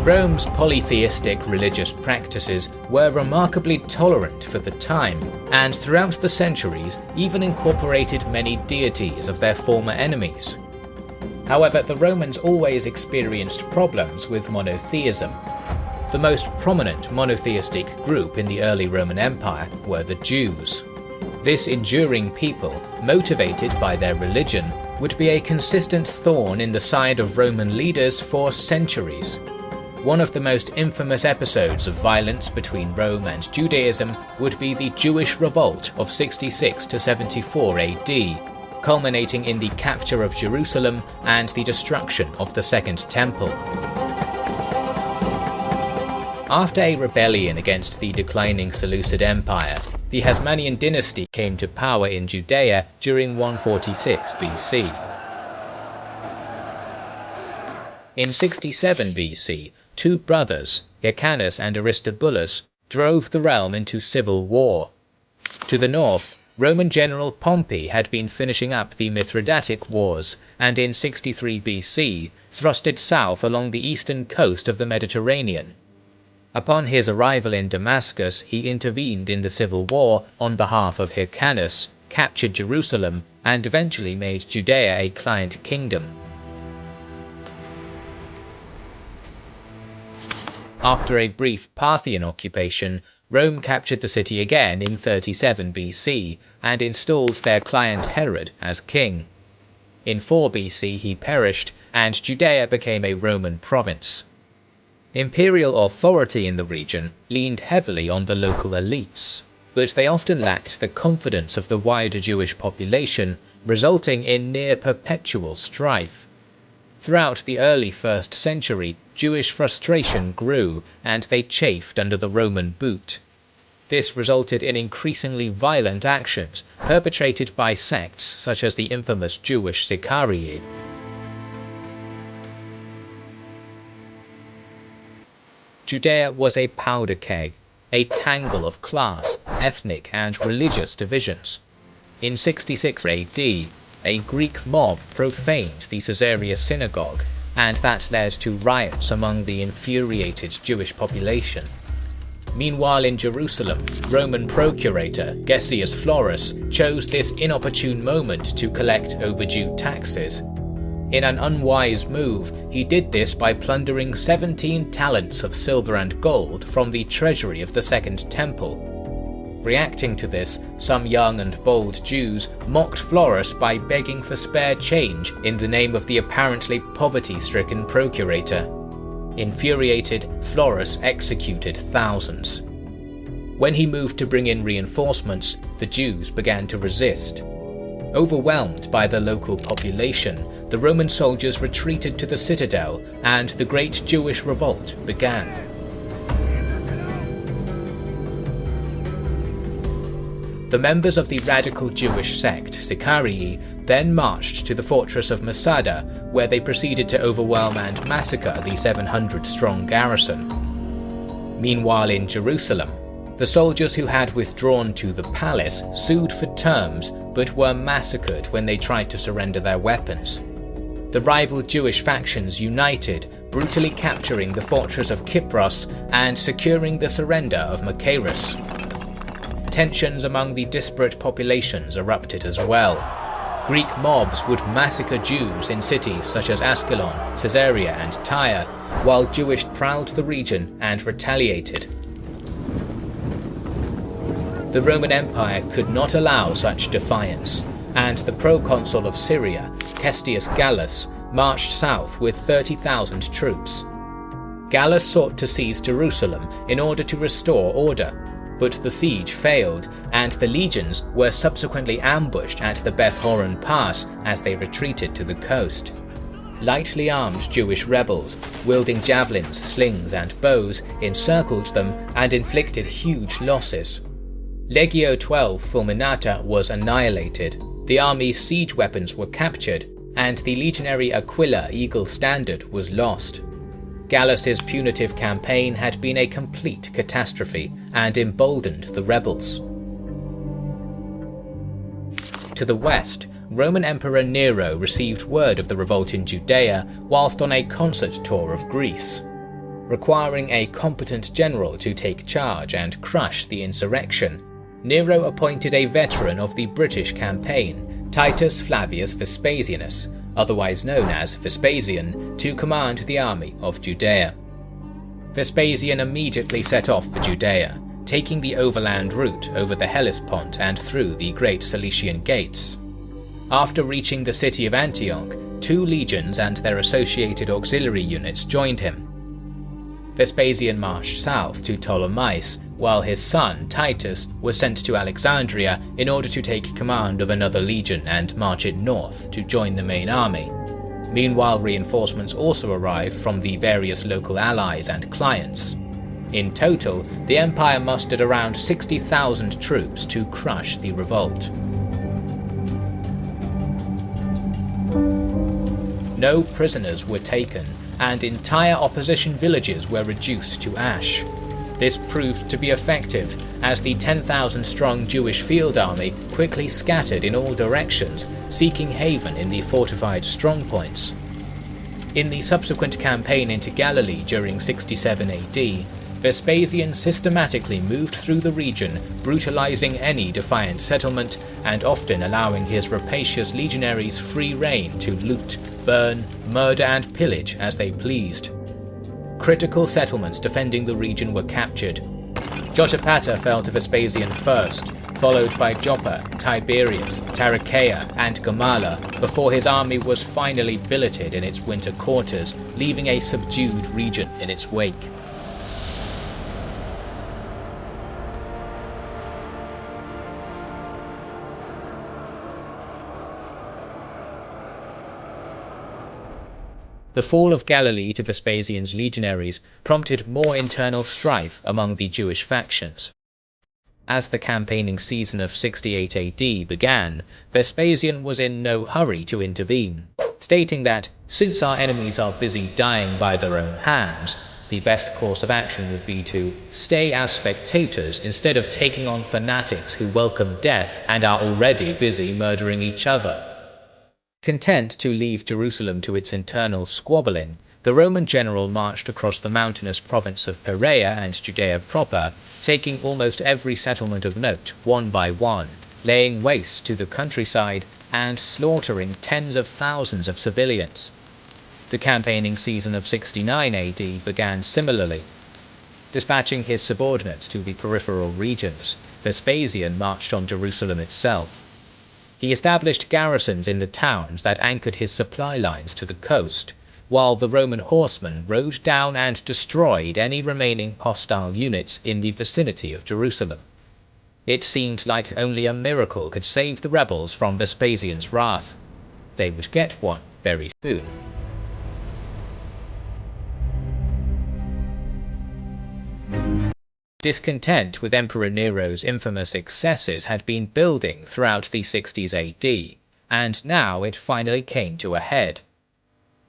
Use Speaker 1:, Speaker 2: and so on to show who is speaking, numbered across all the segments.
Speaker 1: Rome's polytheistic religious practices were remarkably tolerant for the time, and throughout the centuries even incorporated many deities of their former enemies. However, the Romans always experienced problems with monotheism. The most prominent monotheistic group in the early Roman Empire were the Jews. This enduring people, motivated by their religion, would be a consistent thorn in the side of Roman leaders for centuries. One of the most infamous episodes of violence between Rome and Judaism would be the Jewish Revolt of 66 to 74 AD, culminating in the capture of Jerusalem and the destruction of the Second Temple. After a rebellion against the declining Seleucid Empire, the Hasmonean dynasty came to power in Judea during 146 BC. In 67 BC, two brothers, Hyrcanus and Aristobulus, drove the realm into civil war. To the north, Roman general Pompey had been finishing up the Mithridatic Wars, and in 63 BC thrusted south along the eastern coast of the Mediterranean. Upon his arrival in Damascus, he intervened in the civil war on behalf of Hyrcanus, captured Jerusalem, and eventually made Judea a client kingdom. After a brief Parthian occupation, Rome captured the city again in 37 BC and installed their client Herod as king. In 4 BC he perished, and Judea became a Roman province. Imperial authority in the region leaned heavily on the local elites, but they often lacked the confidence of the wider Jewish population, resulting in near-perpetual strife. Throughout the early 1st century, Jewish frustration grew, and they chafed under the Roman boot. This resulted in increasingly violent actions perpetrated by sects such as the infamous Jewish Sicarii. Judea was a powder keg, a tangle of class, ethnic and religious divisions. In 66 AD, a Greek mob profaned the Caesarea synagogue, and that led to riots among the infuriated Jewish population. Meanwhile in Jerusalem, Roman procurator Gessius Florus chose this inopportune moment to collect overdue taxes. In an unwise move, he did this by plundering 17 talents of silver and gold from the treasury of the Second Temple. Reacting to this, some young and bold Jews mocked Florus by begging for spare change in the name of the apparently poverty-stricken procurator. Infuriated, Florus executed thousands. When he moved to bring in reinforcements, the Jews began to resist. Overwhelmed by the local population, the Roman soldiers retreated to the citadel, and the Great Jewish Revolt began. The members of the radical Jewish sect Sicarii then marched to the fortress of Masada, where they proceeded to overwhelm and massacre the 700-strong garrison. Meanwhile in Jerusalem, the soldiers who had withdrawn to the palace sued for terms but were massacred when they tried to surrender their weapons. The rival Jewish factions united, brutally capturing the fortress of Kypros and securing the surrender of Machaerus. Tensions among the disparate populations erupted as well. Greek mobs would massacre Jews in cities such as Ascalon, Caesarea and Tyre, while Jewish prowled the region and retaliated. The Roman Empire could not allow such defiance, and the proconsul of Syria, Cestius Gallus, marched south with 30,000 troops. Gallus sought to seize Jerusalem in order to restore order, but the siege failed, and the legions were subsequently ambushed at the Beth Horon Pass as they retreated to the coast. Lightly armed Jewish rebels, wielding javelins, slings and bows, encircled them and inflicted huge losses. Legio XII Fulminata was annihilated, the army's siege weapons were captured, and the legionary Aquila Eagle Standard was lost. Gallus's punitive campaign had been a complete catastrophe and emboldened the rebels. To the west, Roman Emperor Nero received word of the revolt in Judea whilst on a concert tour of Greece. requiring a competent general to take charge and crush the insurrection. Nero appointed a veteran of the British campaign, Titus Flavius Vespasianus, otherwise known as Vespasian, to command the army of Judea. Vespasian immediately set off for Judea, taking the overland route over the Hellespont and through the Great Cilician Gates. After reaching the city of Antioch, 2 legions and their associated auxiliary units joined him. Vespasian marched south to Ptolemais, while his son Titus was sent to Alexandria in order to take command of another legion and march it north to join the main army. Meanwhile, reinforcements also arrived from the various local allies and clients. In total, the empire mustered around 60,000 troops to crush the revolt. No prisoners were taken, and entire opposition villages were reduced to ash. This proved to be effective, as the 10,000-strong Jewish field army quickly scattered in all directions, seeking haven in the fortified strongpoints. In the subsequent campaign into Galilee during 67 AD, Vespasian systematically moved through the region, brutalizing any defiant settlement and often allowing his rapacious legionaries free rein to loot, burn, murder and pillage as they pleased. Critical settlements defending the region were captured. Jotapata fell to Vespasian first, followed by Joppa, Tiberias, Tarichaea and Gamala, before his army was finally billeted in its winter quarters, leaving a subdued region in its wake. The fall of Galilee to Vespasian's legionaries prompted more internal strife among the Jewish factions. As the campaigning season of 68 AD began, Vespasian was in no hurry to intervene, stating that, since our enemies are busy dying by their own hands, the best course of action would be to stay as spectators instead of taking on fanatics who welcome death and are already busy murdering each other. Content to leave Jerusalem to its internal squabbling, the Roman general marched across the mountainous province of Perea and Judea proper, taking almost every settlement of note one by one, laying waste to the countryside and slaughtering tens of thousands of civilians. The campaigning season of 69 AD began similarly. Dispatching his subordinates to the peripheral regions, Vespasian marched on Jerusalem itself. He established garrisons in the towns that anchored his supply lines to the coast, while the Roman horsemen rode down and destroyed any remaining hostile units in the vicinity of Jerusalem. It seemed like only a miracle could save the rebels from Vespasian's wrath. They would get one very soon. Discontent with Emperor Nero's infamous excesses had been building throughout the 60s AD, and now it finally came to a head.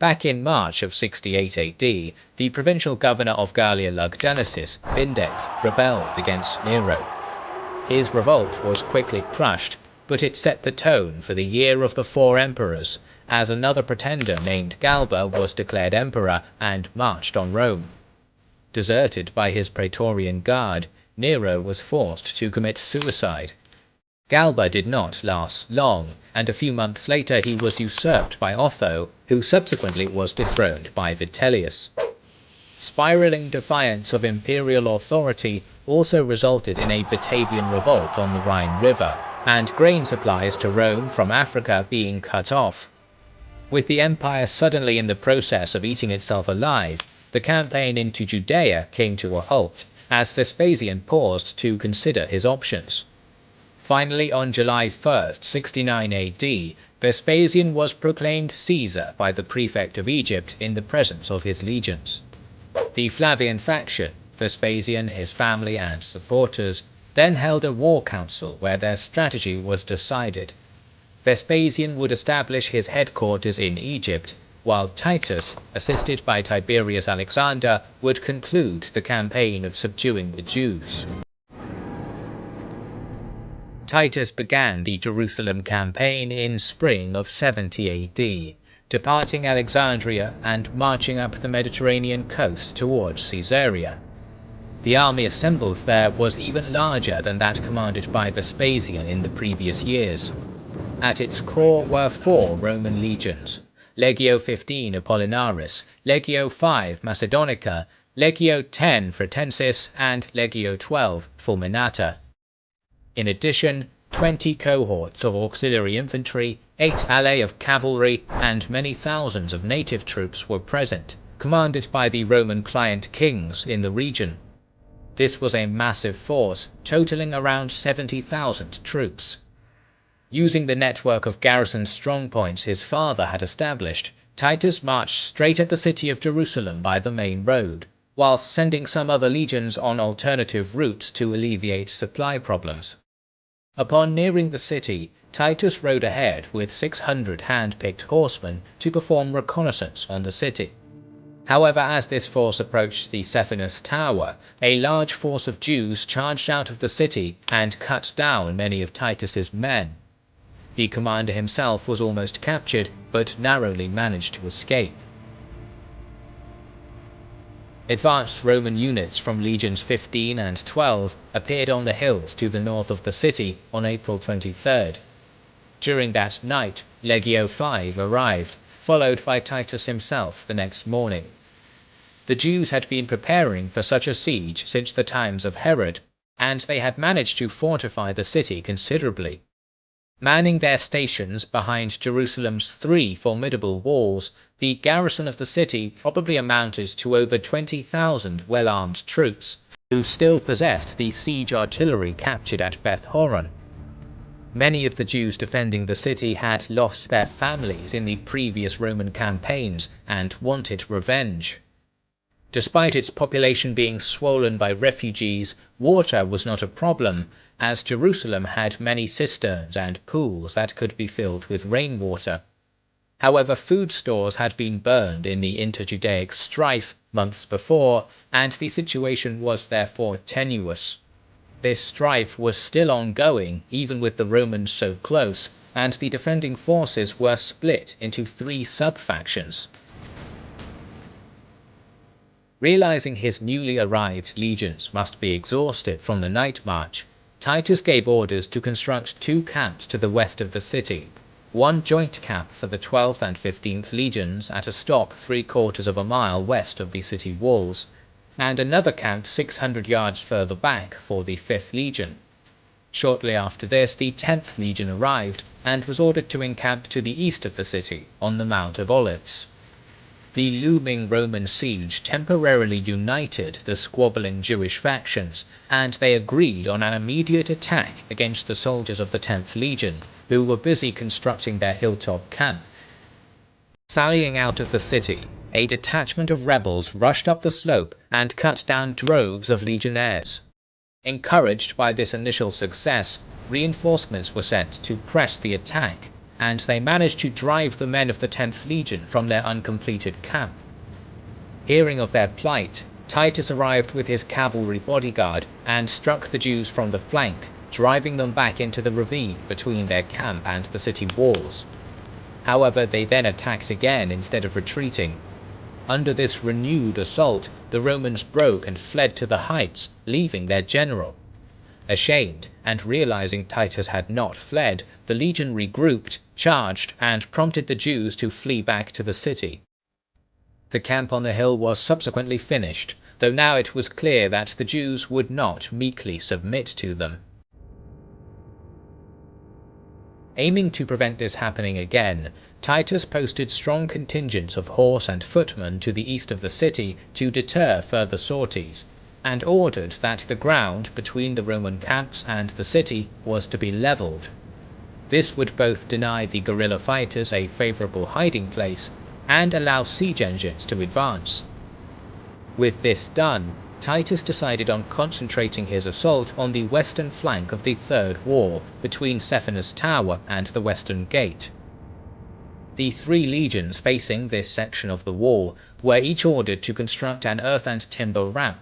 Speaker 1: Back in March of 68 AD, the provincial governor of Gallia Lugdunensis, Vindex, rebelled against Nero. His revolt was quickly crushed, but it set the tone for the Year of the Four Emperors, as another pretender named Galba was declared emperor and marched on Rome. Deserted by his Praetorian Guard, Nero was forced to commit suicide. Galba did not last long, and a few months later he was usurped by Otho, who subsequently was dethroned by Vitellius. Spiraling defiance of imperial authority also resulted in a Batavian revolt on the Rhine River, and grain supplies to Rome from Africa being cut off. With the empire suddenly in the process of eating itself alive, the campaign into Judea came to a halt, as Vespasian paused to consider his options. Finally, on July 1st, 69 AD, Vespasian was proclaimed Caesar by the prefect of Egypt in the presence of his legions. The Flavian faction, Vespasian, his family and supporters, then held a war council where their strategy was decided. Vespasian would establish his headquarters in Egypt, while Titus, assisted by Tiberius Alexander, would conclude the campaign of subduing the Jews. Titus began the Jerusalem campaign in spring of 70 AD. departing Alexandria and marching up the Mediterranean coast towards Caesarea. The army assembled there was even larger than that commanded by Vespasian in the previous years. At its core were 4 Roman legions: Legio XV Apollinaris, Legio V Macedonica, Legio X Fretensis, and Legio XII Fulminata. In addition, 20 cohorts of auxiliary infantry, 8 alae of cavalry, and many thousands of native troops were present, commanded by the Roman client kings in the region. This was a massive force, totaling around 70,000 troops. Using the network of garrison strongpoints his father had established, Titus marched straight at the city of Jerusalem by the main road, whilst sending some other legions on alternative routes to alleviate supply problems. Upon nearing the city, Titus rode ahead with 600 hand-picked horsemen to perform reconnaissance on the city. However, as this force approached the Stephanus Tower, a large force of Jews charged out of the city and cut down many of Titus's men. The commander himself was almost captured, but narrowly managed to escape. Advanced Roman units from Legions 15 and 12 appeared on the hills to the north of the city on April 23rd. During that night, Legio V arrived, followed by Titus himself the next morning. The Jews had been preparing for such a siege since the times of Herod, and they had managed to fortify the city considerably. Manning their stations behind Jerusalem's 3 formidable walls, the garrison of the city probably amounted to over 20,000 well-armed troops, who still possessed the siege artillery captured at Beth Horon. Many of the Jews defending the city had lost their families in the previous Roman campaigns and wanted revenge. Despite its population being swollen by refugees, water was not a problem, as Jerusalem had many cisterns and pools that could be filled with rainwater. However, food stores had been burned in the inter-Judaic strife months before, and the situation was therefore tenuous. This strife was still ongoing even with the Romans so close, and the defending forces were split into 3 sub-factions. Realizing his newly arrived legions must be exhausted from the night march, Titus gave orders to construct 2 camps to the west of the city, one joint camp for the 12th and 15th legions at a stop 3/4 of a mile west of the city walls, and another camp 600 yards further back for the 5th Legion. Shortly after this, the 10th Legion arrived and was ordered to encamp to the east of the city on the Mount of Olives. The looming Roman siege temporarily united the squabbling Jewish factions, and they agreed on an immediate attack against the soldiers of the 10th Legion, who were busy constructing their hilltop camp. Sallying out of the city, a detachment of rebels rushed up the slope and cut down droves of legionnaires. Encouraged by this initial success, reinforcements were sent to press the attack, and they managed to drive the men of the 10th Legion from their uncompleted camp. Hearing of their plight, Titus arrived with his cavalry bodyguard and struck the Jews from the flank, driving them back into the ravine between their camp and the city walls. However, they then attacked again instead of retreating. Under this renewed assault, the Romans broke and fled to the heights, leaving their general. Ashamed, and realizing Titus had not fled, the legion regrouped, charged, and prompted the Jews to flee back to the city. The camp on the hill was subsequently finished, though now it was clear that the Jews would not meekly submit to them. Aiming to prevent this happening again, Titus posted strong contingents of horse and footmen to the east of the city to deter further sorties, and ordered that the ground between the Roman camps and the city was to be levelled. This would both deny the guerrilla fighters a favourable hiding place, and allow siege engines to advance. With this done, Titus decided on concentrating his assault on the western flank of the third wall between Stephanus Tower and the western gate. The 3 legions facing this section of the wall were each ordered to construct an earth and timber ramp.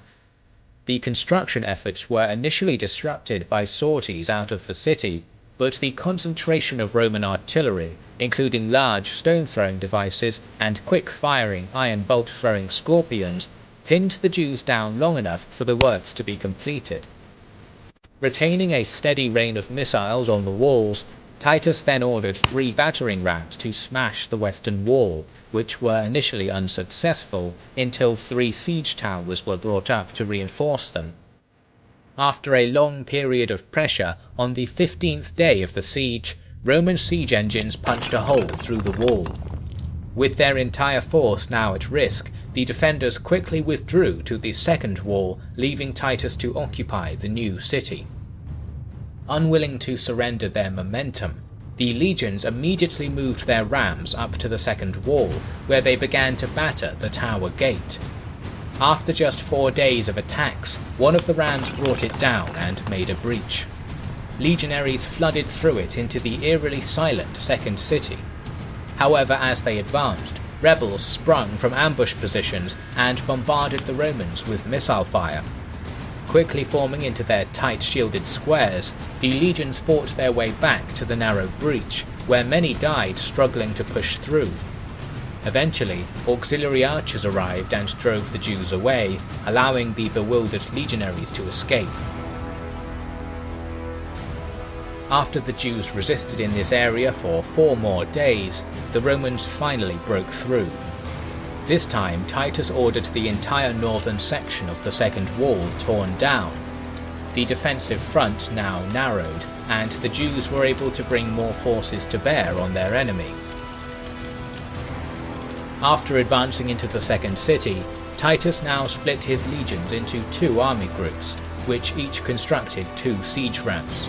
Speaker 1: The construction efforts were initially disrupted by sorties out of the city, but the concentration of Roman artillery, including large stone-throwing devices and quick-firing iron bolt-throwing scorpions, pinned the Jews down long enough for the works to be completed. Retaining a steady rain of missiles on the walls, Titus then ordered 3 battering rams to smash the western wall, which were initially unsuccessful until 3 siege towers were brought up to reinforce them. After a long period of pressure, on the 15th day of the siege, Roman siege engines punched a hole through the wall. With their entire force now at risk, the defenders quickly withdrew to the second wall, leaving Titus to occupy the new city. Unwilling to surrender their momentum, the legions immediately moved their rams up to the second wall, where they began to batter the tower gate. After just 4 days of attacks, one of the rams brought it down and made a breach. Legionaries flooded through it into the eerily silent second city. However, as they advanced, rebels sprung from ambush positions and bombarded the Romans with missile fire. Quickly forming into their tight shielded squares, the legions fought their way back to the narrow breach, where many died struggling to push through. Eventually, auxiliary archers arrived and drove the Jews away, allowing the bewildered legionaries to escape. After the Jews resisted in this area for 4 more days, the Romans finally broke through. This time, Titus ordered the entire northern section of the second wall torn down. The defensive front now narrowed, and the Jews were able to bring more forces to bear on their enemy. After advancing into the second city, Titus now split his legions into 2 army groups, which each constructed 2 siege ramps.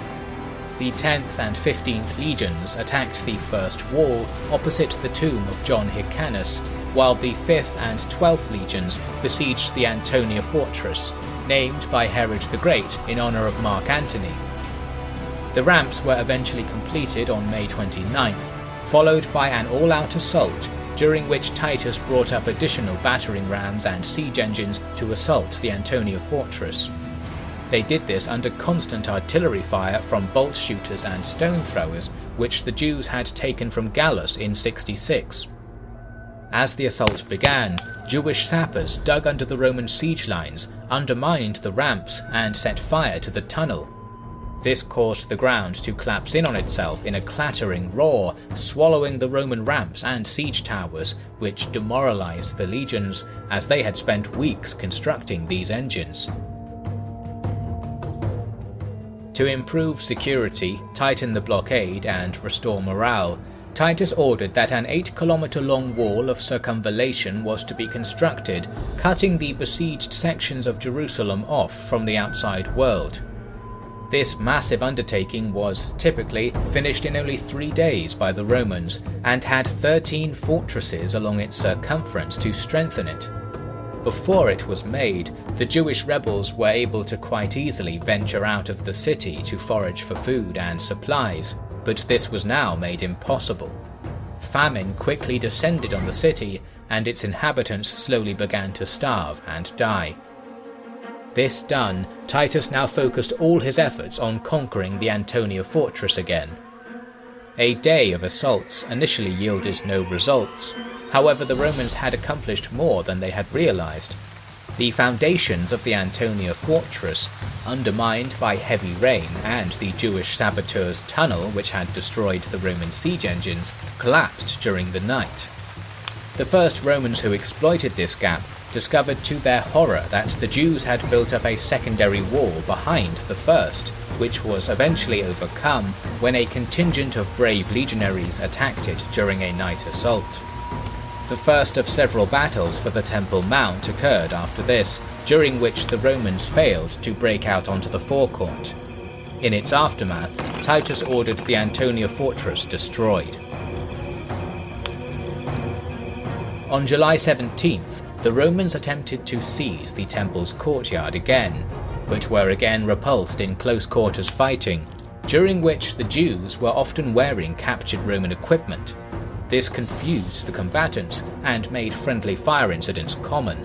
Speaker 1: The 10th and 15th legions attacked the first wall opposite the tomb of John Hyrcanus, while the 5th and 12th legions besieged the Antonia fortress, named by Herod the Great in honour of Mark Antony. The ramps were eventually completed on May 29th, followed by an all-out assault, during which Titus brought up additional battering rams and siege engines to assault the Antonia fortress. They did this under constant artillery fire from bolt shooters and stone throwers, which the Jews had taken from Gallus in 66. As the assault began, Jewish sappers dug under the Roman siege lines, undermined the ramps, and set fire to the tunnel. This caused the ground to collapse in on itself in a clattering roar, swallowing the Roman ramps and siege towers, which demoralized the legions, as they had spent weeks constructing these engines. To improve security, tighten the blockade, and restore morale, Titus ordered that an 8-kilometer-long wall of circumvallation was to be constructed, cutting the besieged sections of Jerusalem off from the outside world. This massive undertaking was, typically, finished in only 3 days by the Romans, and had 13 fortresses along its circumference to strengthen it. Before it was made, the Jewish rebels were able to quite easily venture out of the city to forage for food and supplies, but this was now made impossible. Famine quickly descended on the city, and its inhabitants slowly began to starve and die. This done, Titus now focused all his efforts on conquering the Antonia fortress again. A day of assaults initially yielded no results. However, the Romans had accomplished more than they had realized. The foundations of the Antonia fortress, undermined by heavy rain and the Jewish saboteurs' tunnel which had destroyed the Roman siege engines, collapsed during the night. The first Romans who exploited this gap discovered to their horror that the Jews had built up a secondary wall behind the first, which was eventually overcome when a contingent of brave legionaries attacked it during a night assault. The first of several battles for the Temple Mount occurred after this, during which the Romans failed to break out onto the forecourt. In its aftermath, Titus ordered the Antonia fortress destroyed. On July 17th, the Romans attempted to seize the temple's courtyard again, but were again repulsed in close quarters fighting, during which the Jews were often wearing captured Roman equipment. This confused the combatants and made friendly fire incidents common.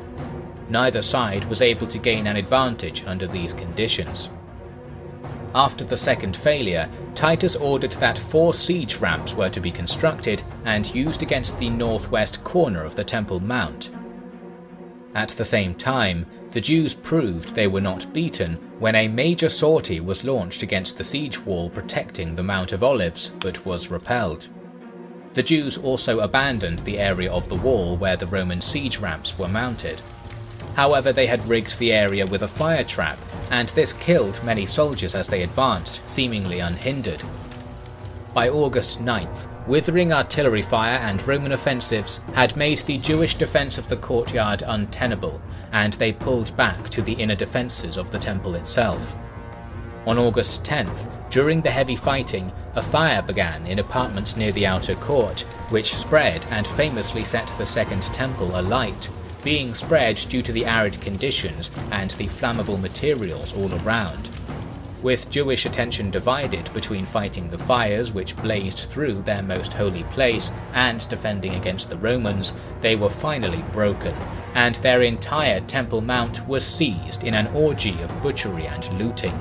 Speaker 1: Neither side was able to gain an advantage under these conditions. After the second failure, Titus ordered that 4 siege ramps were to be constructed and used against the northwest corner of the Temple Mount. At the same time, the Jews proved they were not beaten when a major sortie was launched against the siege wall protecting the Mount of Olives, but was repelled. The Jews also abandoned the area of the wall where the Roman siege ramps were mounted. However, they had rigged the area with a fire trap, and this killed many soldiers as they advanced, seemingly unhindered. By August 9th, withering artillery fire and Roman offensives had made the Jewish defence of the courtyard untenable, and they pulled back to the inner defences of the temple itself. On August 10th, during the heavy fighting, a fire began in apartments near the outer court, which spread and famously set the Second Temple alight, being spread due to the arid conditions and the flammable materials all around. With Jewish attention divided between fighting the fires which blazed through their most holy place and defending against the Romans, they were finally broken, and their entire Temple Mount was seized in an orgy of butchery and looting.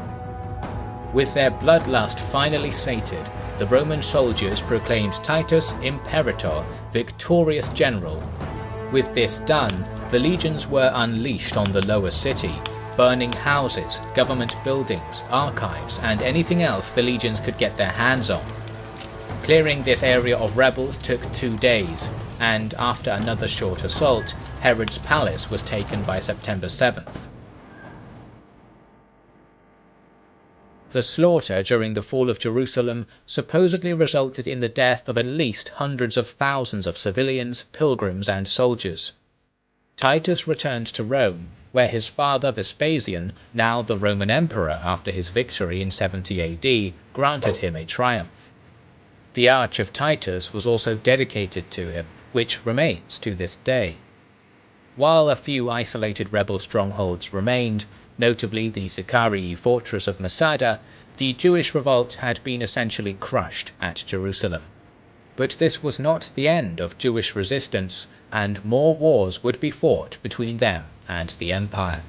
Speaker 1: With their bloodlust finally sated, the Roman soldiers proclaimed Titus Imperator, victorious general. With this done, the legions were unleashed on the lower city, burning houses, government buildings, archives, and anything else the legions could get their hands on. Clearing this area of rebels took 2 days, and after another short assault, Herod's palace was taken by September 7th. The slaughter during the fall of Jerusalem supposedly resulted in the death of at least hundreds of thousands of civilians, pilgrims, and soldiers. Titus returned to Rome, where his father Vespasian, now the Roman emperor after his victory in 70 AD, granted him a triumph. The Arch of Titus was also dedicated to him, which remains to this day. While a few isolated rebel strongholds remained, notably the Sicarii fortress of Masada, the Jewish revolt had been essentially crushed at Jerusalem. But this was not the end of Jewish resistance, and more wars would be fought between them and the empire.